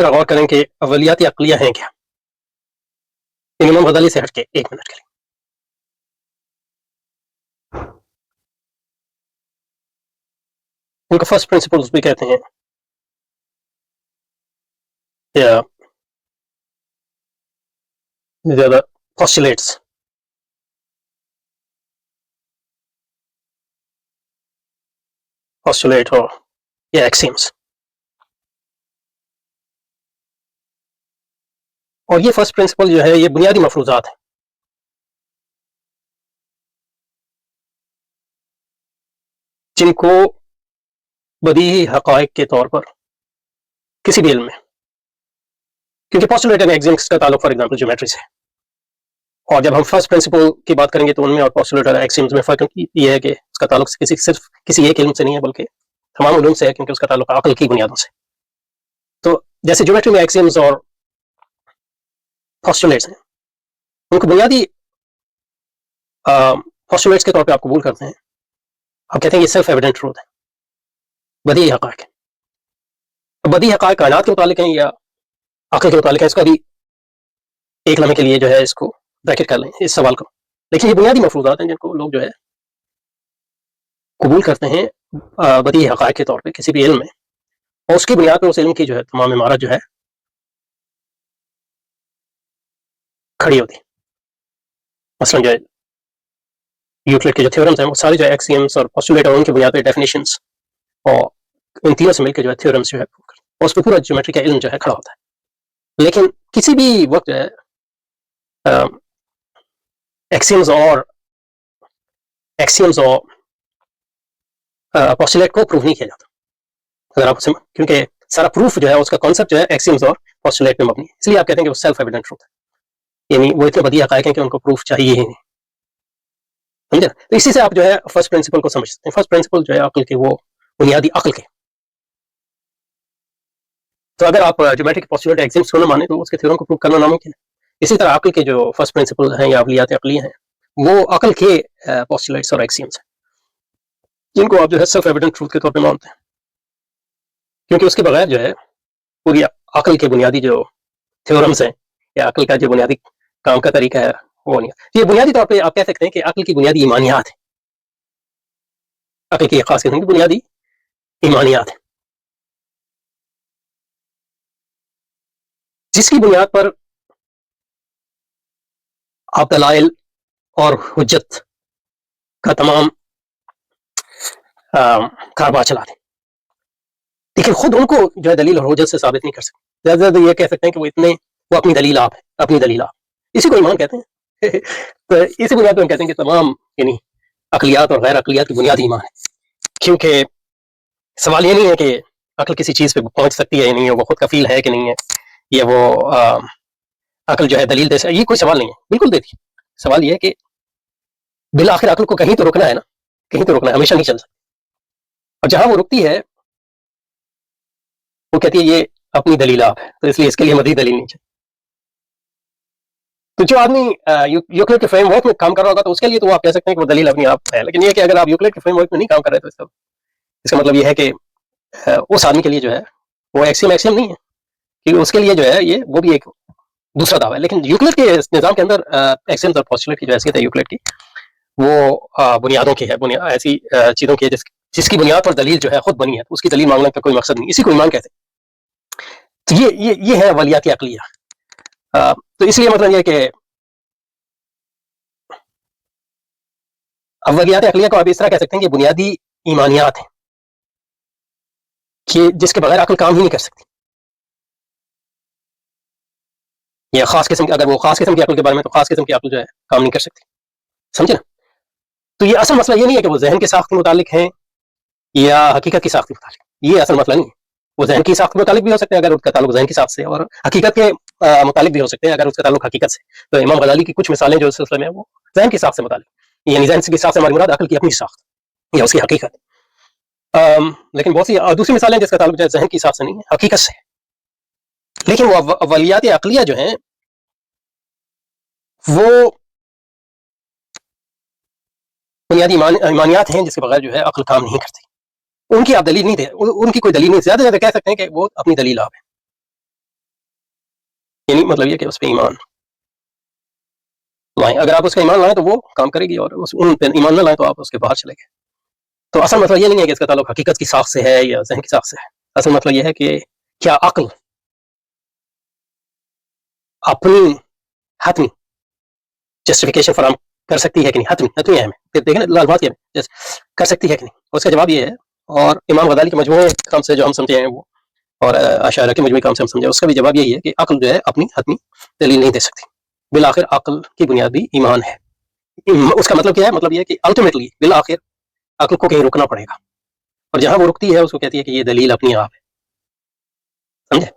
ذرا غور کریں کہ اولیات عقلیہ ہیں کیا. امام غزالی سے ہٹ کے 1 منٹ کے لیے. ان کو فرسٹ پرنسپلز بھی کہتے ہیں یا زیادہ پوسٹولیٹس. پوسٹولیٹ ہو یا ایکسیمز. اور یہ فرسٹ پرنسپل جو ہے یہ بنیادی مفروضات ہیں جن کو بدیہی حقائق کے طور پر کسی بھی علم میں، کیونکہ پوسٹولیٹ اینڈ ایکسیمز کا تعلق فار ایگزامپل جیومیٹری سے ہے، اور جب ہم فرسٹ پرنسپل کی بات کریں گے تو ان میں اور پوسٹولیٹ اور ایکسیمز میں فرق یہ ہے کہ اس کا تعلق صرف کسی ایک علم سے نہیں ہے بلکہ تمام علوم سے ہے، کیونکہ اس کا تعلق عقل کی بنیادوں سے. تو جیسے جیومیٹری میں ایکسیمز اور پوسٹولیٹس ہیں، ان کو بنیادی پوسٹولیٹس کے طور پہ آپ قبول کرتے ہیں. آپ کہتے ہیں یہ سیلف ایویڈنٹ ٹروتھ ہے، بدیہی حقائق ہے. بدیہی حقائق کائنات کے متعلق ہیں یا عقل کے متعلق ہے، اس کا بھی ایک لمحے کے لیے جو ہے اس کو بریکٹ کر لیں اس سوال کو. لیکن یہ بنیادی مفروضات ہیں جن کو لوگ جو ہے قبول کرتے ہیں بدیہی حقائق کے طور پہ کسی بھی علم میں، اور اس کی بنیاد پہ اس علم کی جو ہے تمام عمارت جو ہے کھڑی ہوتی ہے. مثلا جو ہے یوکلڈ کے جو تھیورمز ہیں وہ سارے جو ایکسیمز اور پوسٹولیٹ اور ان کی بنیاد پہ ڈیفینیشنز اور ان تینوں سے مل کے جو ہے تھیورمز جو ہے اور اس پہ پورا جیومیٹری کا علم جو ہے کھڑا ہوتا ہے. لیکن کسی بھی وقت جو ہے ایکسیمز اور پوسٹولیٹ کو پروف نہیں کیا جاتا. اگر آپ کیونکہ سارا پروف جو ہے اس کا کانسیپٹ جو ہے ایکسیمز اور پوسٹولیٹ پہ مبنی ہے، اس لیے آپ کہتے ہیں کہ وہ سیلف ایویڈنٹ ٹروتھ ہے، یعنی وہ اتنے بدیہی حقائق ہیں کہ ان کو پروف چاہیے ہی نہیں. سمجھے؟ تو اسی سے آپ جو ہے فرسٹ پرنسپل کو سمجھ سکتے ہیں. فرسٹ پرنسپل جو ہے عقل کے، وہ بنیادی عقل کے. تو اگر آپ جیومیٹری کے پوسٹولیٹ ایکسیمز کو نہ مانیں تو اس کے تھیورم کو پروف کرنا ناممکن ہے. اسی طرح عقل کے جو فرسٹ پرنسپل ہیں یا اولیات عقلیہ ہیں وہ عقل کے پوسٹولیٹس اور ایکسیمز ہیں جن کو آپ جو ہے سیلف ایویڈنٹ ٹروتھ کے طور پہ مانتے ہیں، کیونکہ اس کے بغیر جو ہے پوری عقل کے بنیادی جو تھیورمز ہیں یا عقل کا جو بنیادی کام کا طریقہ ہے وہ نہیں ہے. یہ بنیادی طور پہ آپ کہہ سکتے ہیں کہ عقل کی بنیادی ایمانیات ہیں. عقل کی ایک خاص قسم کی بنیادی ایمانیات ہیں جس کی بنیاد پر آپ دلائل اور حجت کا تمام کاروبار چلاتے ہیں، لیکن خود ان کو جو ہے دلیل اور حجت سے ثابت نہیں کر سکتے. زیادہ سے زیادہ یہ کہہ سکتے ہیں کہ وہ اپنی دلیل آپ ہے، اپنی دلیل آپ. اسی کو ایمان کہتے ہیں. تو اسی بنیاد پر ہم کہتے ہیں کہ تمام یعنی عقلیات اور غیر عقلیات کی بنیاد ایمان ہے. کیونکہ سوال یہ نہیں ہے کہ عقل کسی چیز پہ پہنچ سکتی ہے یا نہیں ہے، وہ خود کفیل ہے کہ نہیں ہے، یا وہ عقل جو ہے دلیل دے سکتی ہے، یہ کوئی سوال نہیں ہے. بالکل دیتی. سوال یہ ہے کہ بالآخر عقل کو کہیں تو رکنا ہے نا، کہیں تو رکنا ہے، ہمیشہ نہیں چل سکتی. اور جہاں وہ رکتی ہے وہ کہتی ہے یہ اپنی دلیل آپ ہے، تو اس لیے اس کے لیے مزید دلیل نہیں چاہیے. تو جو آدمی یوکلڈ کے فریم ورک میں کام کر رہا ہوگا تو اس کے لیے تو وہ آپ کہہ سکتے ہیں کہ وہ دلیل اپنی آپ ہے. لیکن یہ کہ اگر آپ یوکلڈ کے فریم ورک میں نہیں کام کر رہے تو اس کا مطلب یہ ہے کہ اس آدمی کے لیے جو ہے وہ ایکسیم نہیں ہے، کہ اس کے لیے جو ہے یہ وہ بھی ایک دوسرا دعویٰ ہے. لیکن یوکلڈ کے نظام کے اندر ایکسیمز اور پوسٹولیٹ کی جو حیثیت ہے یوکلڈ کی، وہ بنیادوں کی ہے، ایسی چیزوں کی ہے جس کی بنیاد پر دلیل جو ہے خود بنی ہے، اس کی دلیل مانگنے کا کوئی مقصد نہیں. اسی کو ایمان کہتے ہیں. تو یہ ہے اولیات عقلیہ. تو اس لیے مطلب یہ کہ اولیات عقلیہ کو آپ اس طرح کہہ سکتے ہیں کہ بنیادی ایمانیات ہیں کہ جس کے بغیر عقل کام ہی نہیں کر سکتی. یہ خاص قسم کی، اگر وہ خاص قسم کی عقل کے بارے میں تو خاص قسم کی عقل جو ہے کام نہیں کر سکتی. سمجھے نا؟ تو یہ اصل مسئلہ یہ نہیں ہے کہ وہ ذہن کے ساخت کے متعلق ہیں یا حقیقت کی ساخت کے متعلق. یہ اصل مسئلہ نہیں ہے. وہ ذہن کی ساخت کے متعلق بھی ہو سکتے ہیں اگر اس کا تعلق ذہن کی ساخت سے، اور حقیقت کے متعلق بھی ہو سکتے ہیں اگر اس کا تعلق حقیقت سے. تو امام غزالی کی کچھ مثالیں جو اس سلسلے میں وہ ذہن کی ساخت سے متعلق، یعنی ذہن کی ساخت سے ہماری مراد عقل کی اپنی ساخت یا اس کی حقیقت. لیکن بہت سی دوسری مثالیں جس کا تعلق جو ہے ذہن کی ساخت سے نہیں ہے، حقیقت سے. لیکن وہ اولیات عقلیہ جو ہیں وہ بنیادی ایمانیات ہیں جس کے بغیر جو ہے عقل کام نہیں کرتی. ان کی آپ دلیل نہیں دے، ان کی کوئی دلیل نہیں. زیادہ سے زیادہ کہہ سکتے ہیں کہ وہ اپنی دلیل آپ ہے. یعنی مطلب یہ کہ اس پہ ایمان لائیں. اگر آپ اس کا ایمان لائیں تو وہ کام کرے گی، اور ان پہ ایمان نہ لائیں تو آپ اس کے باہر چلے گئے. تو اصل مطلب یہ نہیں ہے کہ اس کا تعلق حقیقت کی ساخت سے ہے یا ذہن کی ساخت سے ہے. اصل مطلب یہ ہے کہ کیا عقل اپنی حتمی جسٹیفیکیشن فراہم کر سکتی ہے کہ نہیں. حتمی ہے ہمیں پھر دیکھیں لال بات کیا کر سکتی ہے کہ نہیں. اس کا جواب یہ ہے، اور امام غزالی کے مجموعے کام سے جو ہم سمجھے ہیں وہ، اور اشاعرہ کے مجموعے کام سے ہم سمجھے، اس کا بھی جواب یہی ہے کہ عقل جو ہے اپنی حتمی دلیل نہیں دے سکتی. بالآخر عقل کی بنیاد بھی ایمان ہے. اس کا مطلب کیا ہے؟ مطلب یہ ہے کہ الٹیمیٹلی بالآخر عقل کو کہیں رکنا پڑے گا، اور جہاں وہ رکتی ہے اس کو کہتی ہے کہ یہ دلیل اپنی آپ ہے. سمجھے؟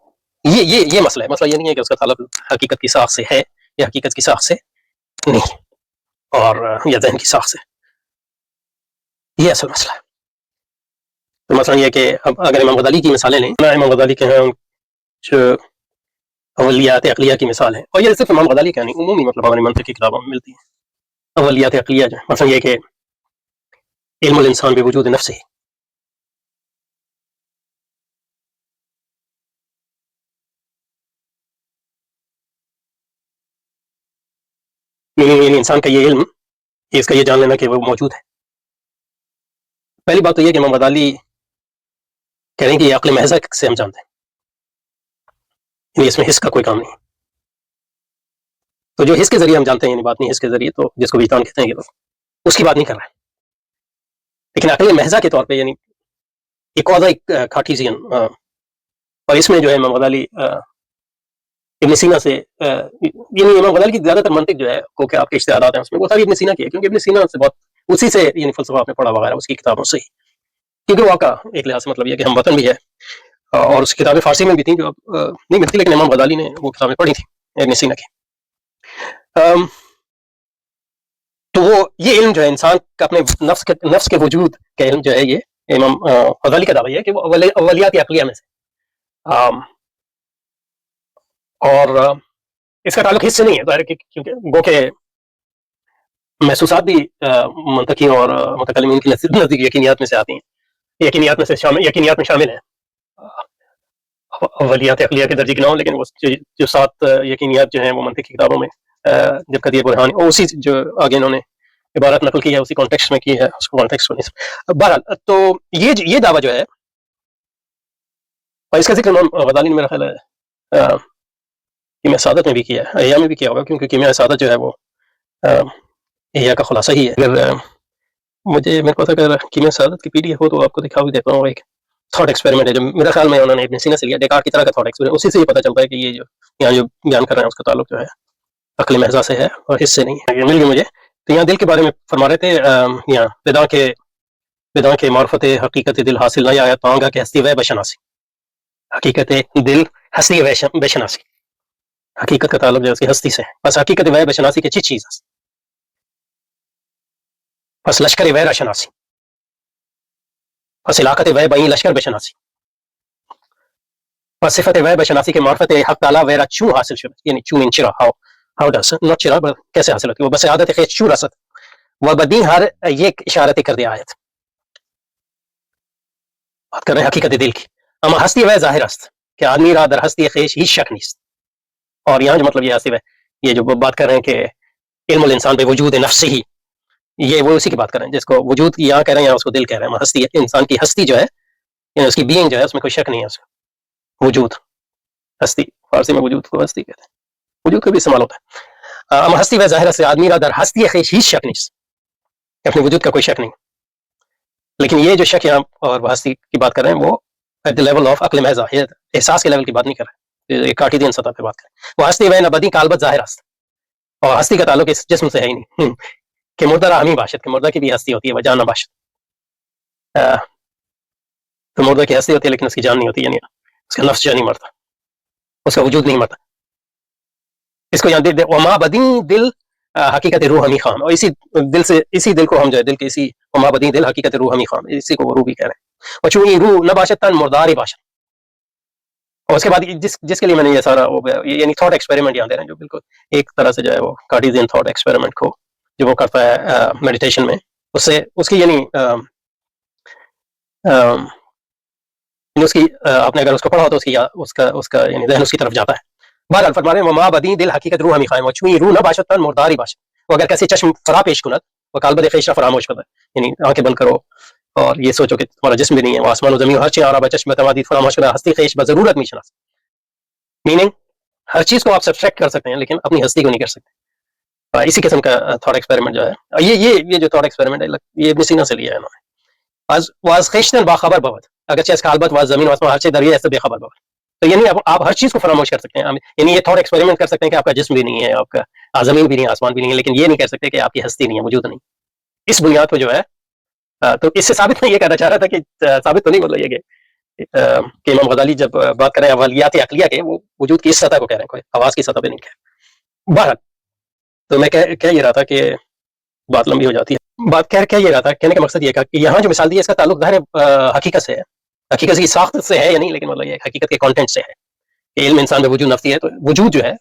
یہ مسئلہ ہے. مسئلہ یہ نہیں ہے کہ اس کا تعلق حقیقت کی ساخت سے ہے یا حقیقت کی ساخت سے نہیں، اور یا ذہن کی ساخت سے. یہ اصل مسئلہ ہے. تو مثلا یہ کہ اب اگر امام غزالی کی مثالیں لیں، امام غزالی کے ہیں جو اولیات عقلیہ کی مثال ہے، اور یہ صرف امام غزالی کا نہیں، عمومی مطلب ہماری منطق کی کتابوں میں ملتی ہے اولیات عقلیہ جو مثلا یہ کہ علم الانسان بوجود نفسه. یعنی انسان کا یہ علم، اس کا یہ جان لینا کہ وہ موجود ہے. پہلی بات تو یہ کہ امام غزالی کہہ رہے ہیں کہ یہ عقل محض سے ہم جانتے ہیں، یعنی اس میں حس کا کوئی کام نہیں. تو جو حس کے ذریعے ہم جانتے ہیں، یعنی بات نہیں حس کے ذریعے، تو جس کو وجدان کہتے ہیں یہ لوگ، اس کی بات نہیں کر رہے ہیں. لیکن عقل محض کے طور پہ یعنی ایک کارٹیزین، اور اس میں جو ہے امام غزالی ابن سینا سے، یعنی امام غزالی کی زیادہ تر منطق جو ہے کو کہ آپ کے اشتہارات ہیں اس میں، وہ ساری ابن سینا کی ہے، کیونکہ ابن سینا سے بہت اسی سے یعنی فلسفہ آپ نے پڑھا وغیرہ اس کی کتابوں سے ہی. کیونکہ وہ آپ کا ایک لحاظ سے مطلب یہ کہ ہم وطن بھی ہے، اور اس کتابیں فارسی میں بھی تھیں جو اب نہیں ملتی، لیکن امام غزالی نے وہ کتابیں پڑھی تھیں ابن سینا کی. تو وہ یہ علم جو ہے انسان کا اپنے نفس کے وجود کا علم جو ہے، یہ امام غزالی کا دعویٰ ہے کہ وہ اولیات عقلیہ میں سے، اور اس کا تعلق حص سے نہیں ہے ظاہر، کیونکہ وہ کہ محسوسات بھی منطقیوں اور متکلمین کی نزدیک یقینیات میں سے آتی ہیں، یقینیات میں شامل ہیں. اولیات عقلیہ کے درجے کی نہ ہوں، لیکن وہ جو 7 یقینیات جو ہیں وہ منطقی کتابوں میں جب قدیر برہانی، اور اسی جو آگے انہوں نے عبارت نقل کی ہے اسی کانٹیکسٹ میں کی ہے، اس کو کانٹیکسٹ میں نہیں. بہرحال تو یہ دعویٰ جو ہے، اور اس کا ذکر امام غزالی نے میرا خیال ہے کیمیاء سعادت میں بھی کیا ہے، احیاء میں بھی کیا ہوگا، کیونکہ کیمیاء سعادت جو ہے وہ احیاء کا خلاصہ ہی ہے. اگر میرے پاس اگر کیمیاء سعادت کی پی ڈی ایف ہو تو آپ کو دکھا بھی دیتا ہوں. ایک تھاٹ ایکسپیریمنٹ ہے جو میرا خیال میں انہوں نے ابن سینا سے لیا، ڈیکارٹ کی طرح کا تھاٹ ایکسپیریمنٹ. اسی سے یہ پتہ چلتا ہے کہ یہ جو یہاں جو بیان کر رہے ہیں اس کا تعلق جو ہے عقل محض سے ہے اور حس سے نہیں ہے. یہ مل گئی مجھے. تو یہاں دل کے بارے میں فرما رہے تھے، یہاں بداں کے معرفت حقیقت دل حاصل نہ آیا تانگا کہ ہستی وے بشناسی. حقیقت دل ہستی بے شناسی، حقیقت کا تعلق جو ہے اس کی ہستی سے ہے. بس حقیقت وے بشناسی کے چیز چیز بس لشکر وے رشناسی، بس علاقت وے بئی لشکر بشناسی، بس صفت وے بشناسی کے معرفت حق تعالی ویرا چوں حاصل شد، یعنی چوں ان چرا ہاؤ ڈز ناٹ چرا کیسے حاصل ہوتی ہے. وہ بس عادت خیش چوں رسد و بدی ہر یک اشارت کر دیا آیت. بات کر رہے ہیں حقیقت دل کی. اما ہستی وے ظاہر است کہ آدمی را در ہستی خیش ہی شک نیست. اور یہاں جو مطلب یہ ہستی وے، یہ جو بات کر رہے ہیں کہ علم الانسان بے وجود نفس ہی، یہ وہ اسی کی بات کر رہے ہیں جس کو وجود یہاں کہہ رہے ہیں، یہاں اس کو دل کہہ رہے ہیں. ہستی ہے انسان کی ہستی جو ہے، یعنی اس کی بینگ جو ہے اس میں کوئی شک نہیں ہے. اس کا وجود، ہستی، فارسی میں وجود کو ہستی کہتے ہیں، وجود کا بھی استعمال ہوتا ہے. اما ہستی و ظاہر سے آدمی را در ہستی خیش ہی شک نہیں، اپنے وجود کا کوئی شک نہیں. لیکن یہ جو شک یہاں اور وہ ہستی کی بات کر رہے ہیں وہ ایٹ دی لیول آف عقل محض، احساس کے لیول کی بات نہیں کر رہے، ایک کارٹیزین سطح پہ بات کریں. وہ ہستی و نبدی کالبت ظاہر است، اور ہستی کا تعلق اس جسم سے ہے ہی نہیں کہ مردہ را ہمیں باشد، کہ مردہ کی بھی ہستی ہوتی ہے وہ جان نہ باشد. تو مردہ کی ہستی ہوتی ہے لیکن اس کی جان نہیں ہوتی، یعنی اس کا نفس جو نہیں مرتا، اس کا وجود نہیں مرتا. اس کو یہاں وما بدی دل حقیقت روح ہمی خام، اور اسی دل کو ہم جو ہے دل کے اسی وما بدی دل حقیقت روح ہمی خام، اسی کو وہ روح بھی کہہ رہے ہیں. اور چونکہ روح نہ باشد تن مردار باشد. اور اس کے بعد جس کے لیے میں نے یہ سارا یعنی تھاٹ ایکسپیریمنٹ یہاں دے رہے ہیں، جو بالکل ایک طرح سے جو ہے وہ کارٹیزین تھاٹ ایکسپیریمنٹ کو جو وہ کرتا ہے میڈیٹیشن میں، اس کی یعنی اس کی آپ نے اگر اس کو پڑھا ہو تو اس کا یعنی ذہن اس کی طرف جاتا ہے. بہرحال فرما رہے ہیں وما بدی دل حقیقت روح ہمی خائم وچوی روح نہ باشد تن مرداری باشد. وہ اگر کیسے چشم فرا پیش کند وہ کالبد خیشہ فراموش کند، یعنی آنکھیں بند کرو اور یہ سوچو کہ تمہارا جسم بھی نہیں ہے، وہ آسمان و زمین ہر چیز آرا بچشم تمادی فراموش کند ہستی خیش بضرورت می شناس. میننگ ہر چیز کو آپ سبسٹریکٹ کر سکتے ہیں لیکن اپنی ہستی کو نہیں کر سکتے. اسی قسم کا تھاٹ ایکسپیریمنٹ جو ہے یہ جو تھاٹ ایکسپیریمنٹ ہے یہ ابن سینا سے لیا ہے انہوں نے. واز خیشتن باخبر بود اگرچہ اس کا البت واز زمین و آسمان ہر چیز دریا ایسے بے خبر بود. تو یعنی آپ ہر چیز کو فراموش کر سکتے ہیں، یعنی یہ تھاٹ ایکسپیریمنٹ کر سکتے ہیں کہ آپ کا جسم بھی نہیں ہے، آپ کا زمین بھی نہیں ہے، آسمان بھی نہیں ہے، لیکن یہ نہیں کہہ سکتے کہ آپ کی ہستی نہیں ہے، وجود نہیں. اس بنیاد پہ جو ہے تو اس سے ثابت میں یہ کہنا چاہ رہا تھا کہ ثابت تو نہیں بول رہی ہے کہ امام غزالی جب بات کر رہے ہیں اولیات عقلیہ کے، وہ وجود کی اس سطح کو کہہ رہے ہیں، کوئی آواز کی سطح پہ نہیں کہہ رہے. بہرحال تو میں کہہ یہ رہا تھا کہ بات لمبی ہو جاتی ہے. بات کہہ یہ رہا تھا، کہنے کا مقصد یہ تھا کہ یہاں جو مثال دی ہے اس کا تعلق ظاہر حقیقت سے ہے، حقیقت کی ساخت سے ہے یا نہیں، لیکن مطلب یہ حقیقت کے کانٹینٹ سے ہے کہ علم انسان میں وجود نفسی ہے. تو وجود جو ہے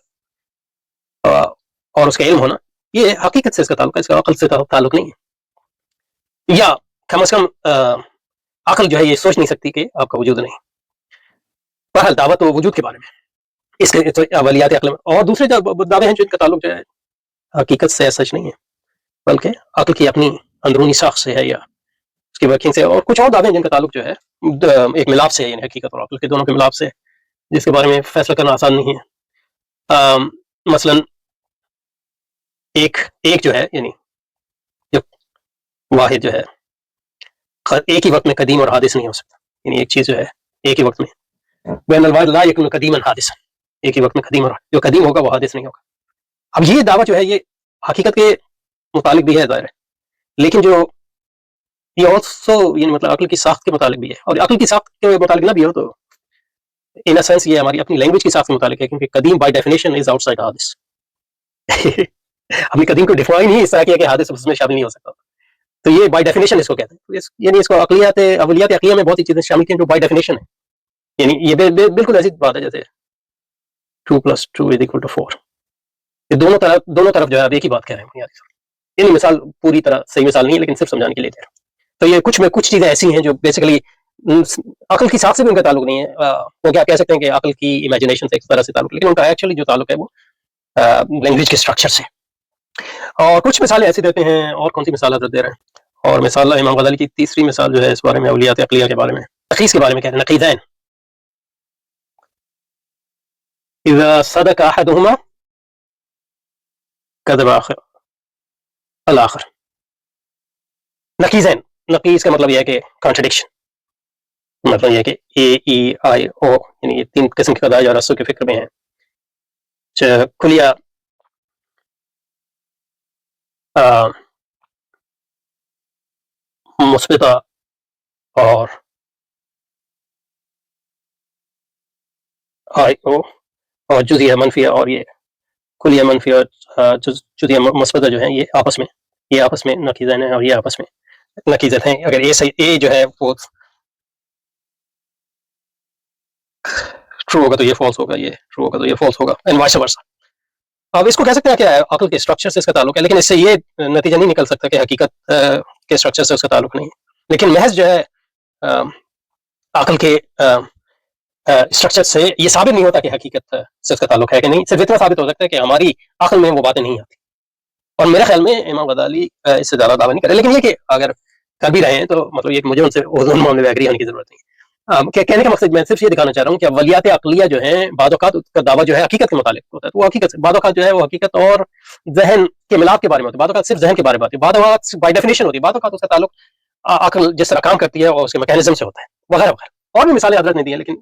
اور اس کا علم ہونا یہ حقیقت سے اس کا تعلق ہے، اس کا عقل سے تعلق نہیں ہے، یا کم از کم عقل جو ہے یہ سوچ نہیں سکتی کہ آپ کا وجود نہیں. بہرحال دعوت تو وجود کے بارے میں اس کے اولیات عقل میں، اور دوسرے جو دعوے ہیں جن کا تعلق جو ہے حقیقت سے سچ نہیں ہے بلکہ عقل کی اپنی اندرونی ساخت سے ہے یا اس کی ورکنگ سے، اور کچھ اور دعوے ہیں جن کا تعلق جو ہے ایک ملاپ سے ہے، یعنی حقیقت اور عقل کے دونوں کے ملاپ سے، جس کے بارے میں فیصلہ کرنا آسان نہیں ہے. مثلا ایک جو ہے، یعنی جو واحد جو ہے ایک ہی وقت میں قدیم اور حادث نہیں ہو سکتا، یعنی ایک چیز جو ہے ایک ہی وقت میں بین الواحد لا یکون قدیما حادثا، ایک ہی وقت میں قدیم اور جو قدیم ہوگا وہ حادث نہیں ہوگا. اب یہ دعویٰ جو ہے یہ حقیقت کے متعلق بھی ہے ظاہر ہے، لیکن جو یہ آلسو یعنی مطلب عقل کی ساخت کے متعلق بھی ہے، اور عقل کی ساخت کے متعلق نہ بھی ہو تو ان اے سینس یہ ہماری اپنی لینگویج کی ساخت کے متعلق ہے، کیونکہ قدیم by definition is out side حادث. ہم نے قدیم کو ڈیفائن ہی اس طرح کیا کہ حادث اس میں شامل نہیں ہو سکتا، تو یہ بائی ڈیفینیشن اس کو کہتے ہیں. یعنی اس کو اولیات عقلیہ میں بہت سی چیزیں شامل کی ہیں جو بائی ڈیفینیشن ہے، یعنی یہ بالکل ایسی بات ہے جیسے 2 + 2 = 4. یہ دونوں طرف جو ہے اب ایک ہی بات کہہ رہے ہیں. یعنی مثال پوری طرح صحیح مثال نہیں ہے لیکن صرف سمجھانے کے لیے دے رہا ہوں. تو یہ کچھ چیزیں ایسی ہیں جو بیسیکلی عقل کی ساخت سے بھی ان کا تعلق نہیں ہے، وہ کیا کہہ سکتے ہیں کہ عقل کی امیجنیشن سے ایک طرح سے تعلق، لیکن ان کا ایکچولی جو تعلق ہے وہ لینگویج کے اسٹرکچر سے. اور کچھ مثالیں ایسی دیتے ہیں، اور کون سی مثال حضرت دے رہے ہیں. اور مثال امام غزالی کی تیسری مثال جو ہے اس بارے میں اولیات عقلیہ کے بارے میں، نقیض کے بارے میں کہتے ہیں نقیضین اذا صدق احدهما كذب الاخر. نقیضین، نقیض کا مطلب یہ ہے کہ کانٹرڈکشن، مطلب یہ ہے کہ اے ای آئی او، یعنی یہ تین قسم کے قضاء جو رسو کے فکر میں ہیں، کلیہ مثبتہ اور آئی او، اور جزیہ منفیہ، اور یہ کلیہ منفی اور جزیہ مثبتہ جو ہیں یہ آپس میں نقیضین ہیں، اور یہ آپس میں نقیضت ہیں. اگر اے جو ہے وہ ٹرو ہوگا تو یہ فالس ہوگا، یہ ٹرو ہوگا تو یہ فالس ہوگا، اینڈ وائس ورسا. اب اس کو کہہ سکتے ہیں کیا ہے عقل کے اسٹرکچر سے اس کا تعلق ہے، لیکن اس سے یہ نتیجہ نہیں نکل سکتا کہ حقیقت کے اسٹرکچر سے اس کا تعلق نہیں ہے. لیکن محض جو ہے عقل کے اسٹرکچر سے یہ ثابت نہیں ہوتا کہ حقیقت سے اس کا تعلق ہے کہ نہیں، صرف اتنا ثابت ہو سکتا ہے کہ ہماری عقل میں وہ باتیں نہیں آتی. اور میرے خیال میں امام غزالی اس سے زیادہ دعویٰ نہیں کرے، لیکن یہ کہ اگر کر بھی رہے ہیں تو مطلب یہ کہ مجھے ان سے معاملے میں ایگری ہونے کی ضرورت نہیں. کہنے کا مقصد میں صرف یہ دکھانا چاہ رہا ہوں کہ اولیات عقلیہ جو ہیں بعض اوقات کا دعویٰ جو ہے حقیقت کے متعلق ہوتا ہے، تو وہ حقیقت سے بعض اوقات جو ہے وہ حقیقت اور ذہن کے ملاپ کے بارے میں ہوتا ہے، بعض اوقات صرف ذہن کے بارے میں ہوتی ہے، بعض اوقات بائی ڈیفینیشن ہوتی ہے، بعض اوقات اس کا تعلق عقل جس طرح کام کرتی ہے اور اس کے میکینزم سے ہوتا ہے، وغیرہ وغیرہ. اور بھی مثالیں حضرت نے دی ہیں، لیکن